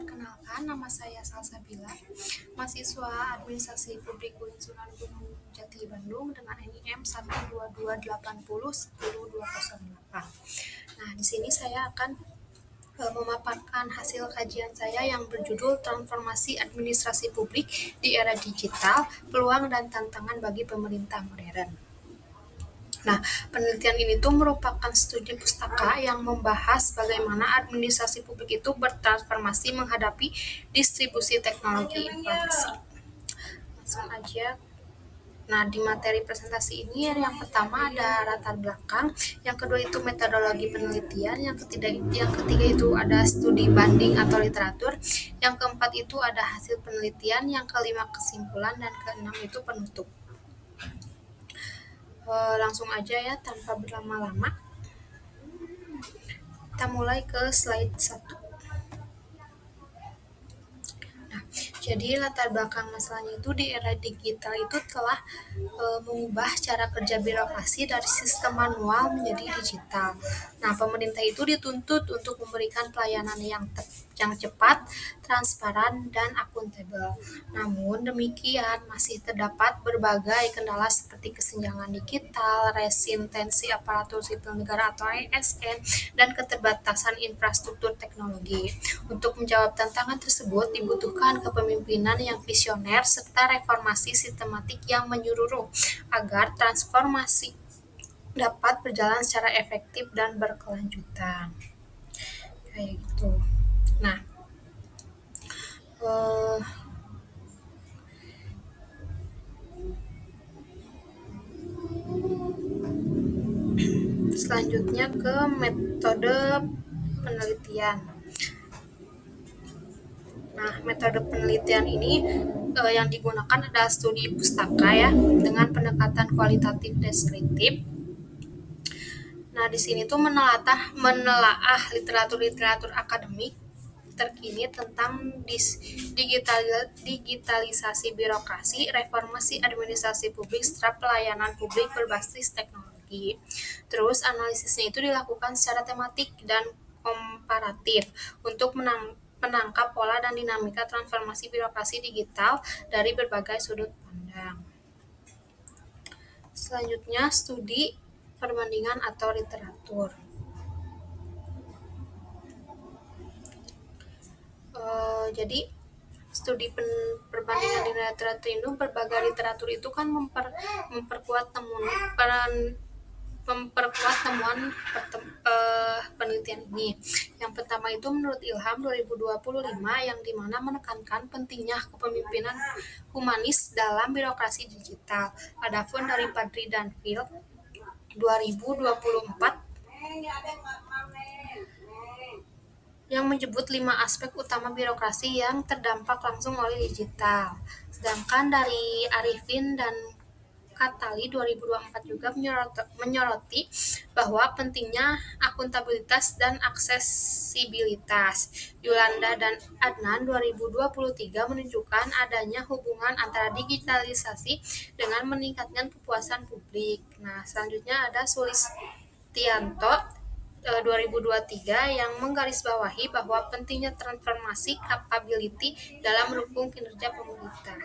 Perkenalkan, nama saya Salsabila, mahasiswa Administrasi Publik UIN Sunan Gunung Jati Bandung dengan NIM 12280100208. Nah, di sini saya akan memaparkan hasil kajian saya yang berjudul Transformasi Administrasi Publik di Era Digital, Peluang dan Tantangan bagi Pemerintah Modern. Nah, penelitian ini tuh merupakan studi pustaka yang membahas bagaimana administrasi publik itu bertransformasi menghadapi distribusi teknologi informasi. Langsung aja. Nah, di materi presentasi ini yang pertama ada latar belakang, yang kedua itu metodologi penelitian, yang ketiga itu ada studi banding atau literatur, yang keempat itu ada hasil penelitian, yang kelima kesimpulan, dan keenam itu penutup. Langsung aja ya tanpa berlama-lama. Kita mulai ke slide 1. Nah, jadi latar belakang masalahnya itu di era digital itu telah mengubah cara kerja birokrasi dari sistem manual menjadi digital. Nah, pemerintah itu dituntut untuk memberikan pelayanan yang cepat, transparan, dan akuntabel. Namun demikian, masih terdapat berbagai kendala seperti kesenjangan digital, resistensi aparatur sipil negara atau ASN, dan keterbatasan infrastruktur teknologi. Untuk menjawab tantangan tersebut, dibutuhkan kepemimpinan yang visioner serta reformasi sistematik yang menyeluruh agar transformasi dapat berjalan secara efektif dan berkelanjutan. Kayak gitu. Nah, selanjutnya ke metode penelitian. Nah, metode penelitian ini yang digunakan adalah studi pustaka ya, dengan pendekatan kualitatif deskriptif. Nah, di sini tuh menelaah literatur akademik terkini tentang digitalisasi birokrasi, reformasi administrasi publik, serta pelayanan publik berbasis teknologi. Terus analisisnya itu dilakukan secara tematik dan komparatif untuk menangkap pola dan dinamika transformasi birokrasi digital dari berbagai sudut pandang. Selanjutnya, studi perbandingan atau literatur. Jadi studi perbandingan di literatur itu, berbagai literatur itu kan memperkuat penelitian ini. Yang pertama itu menurut Ilham 2025 yang dimana menekankan pentingnya kepemimpinan humanis dalam birokrasi digital. Adapun dari Padri dan Phil 2024 yang menyebut 5 aspek utama birokrasi yang terdampak langsung oleh digital. Sedangkan dari Arifin dan Katali 2024 juga menyoroti bahwa pentingnya akuntabilitas dan aksesibilitas. Yulanda dan Adnan 2023 menunjukkan adanya hubungan antara digitalisasi dengan meningkatkan kepuasan publik. Nah, selanjutnya ada Sulistianto 2023 yang menggarisbawahi bahwa pentingnya transformasi capability dalam mendukung kinerja pemerintah.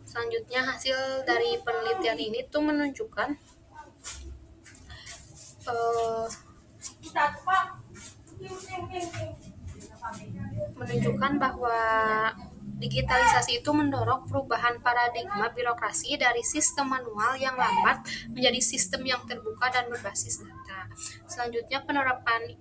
Selanjutnya, hasil dari penelitian ini tuh menunjukkan bahwa digitalisasi itu mendorong perubahan paradigma birokrasi dari sistem manual yang lambat menjadi sistem yang terbuka dan berbasis data. Selanjutnya, penerapan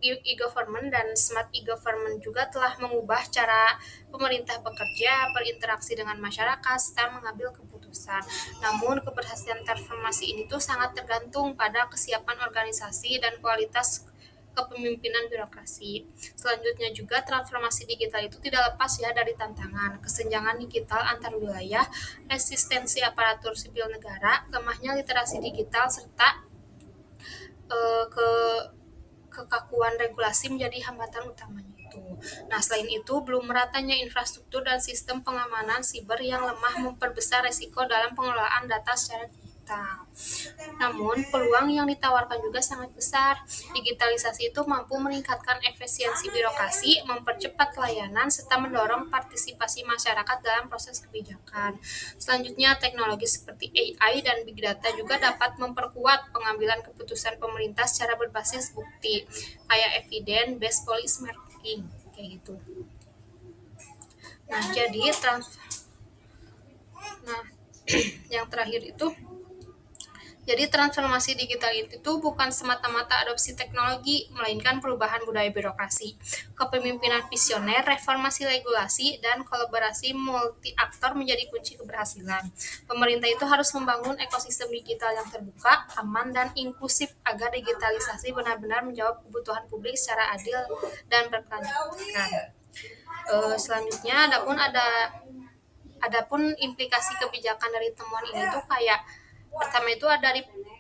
e-government dan smart e-government juga telah mengubah cara pemerintah bekerja, berinteraksi dengan masyarakat, serta mengambil keputusan. Namun, keberhasilan transformasi ini tuh sangat tergantung pada kesiapan organisasi dan kualitas kepemimpinan birokrasi. Selanjutnya juga transformasi digital itu tidak lepas ya dari tantangan, kesenjangan digital antar wilayah, resistensi aparatur sipil negara, lemahnya literasi digital, serta kekakuan regulasi menjadi hambatan utamanya itu. Nah, selain itu, belum meratanya infrastruktur dan sistem pengamanan siber yang lemah memperbesar resiko dalam pengelolaan data secara digital. digital. Namun, peluang yang ditawarkan juga sangat besar. Digitalisasi itu mampu meningkatkan efisiensi birokrasi, mempercepat pelayanan, serta mendorong partisipasi masyarakat dalam proses kebijakan. Selanjutnya, teknologi seperti AI dan Big Data juga dapat memperkuat pengambilan keputusan pemerintah secara berbasis bukti, kayak evidence-based policy making, kayak gitu. Nah, nah, yang terakhir itu, jadi transformasi digital itu bukan semata-mata adopsi teknologi, melainkan perubahan budaya birokrasi, kepemimpinan visioner, reformasi regulasi, dan kolaborasi multi aktor menjadi kunci keberhasilan. Pemerintah itu harus membangun ekosistem digital yang terbuka, aman, dan inklusif agar digitalisasi benar-benar menjawab kebutuhan publik secara adil dan berkelanjutan. Selanjutnya, adapun implikasi kebijakan dari temuan ini tuh kayak pertama itu ada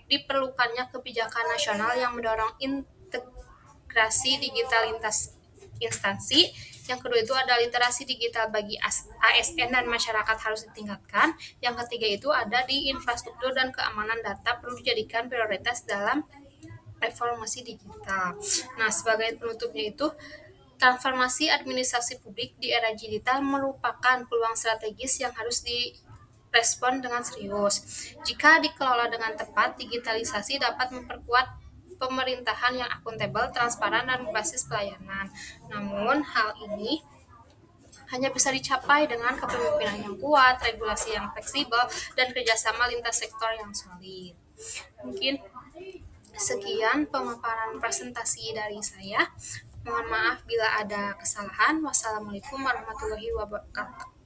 diperlukannya kebijakan nasional yang mendorong integrasi digital lintas instansi. Yang kedua itu ada literasi digital bagi ASN dan masyarakat harus ditingkatkan. Yang ketiga itu ada di infrastruktur dan keamanan data perlu dijadikan prioritas dalam reformasi digital. Nah, sebagai penutupnya itu, transformasi administrasi publik di era digital merupakan peluang strategis yang harus direspon dengan serius. Jika dikelola dengan tepat, digitalisasi dapat memperkuat pemerintahan yang akuntabel, transparan, dan berbasis pelayanan. Namun, hal ini hanya bisa dicapai dengan kepemimpinan yang kuat, regulasi yang fleksibel, dan kerjasama lintas sektor yang solid. Mungkin sekian pemaparan presentasi dari saya. Mohon maaf bila ada kesalahan. Wassalamualaikum warahmatullahi wabarakatuh.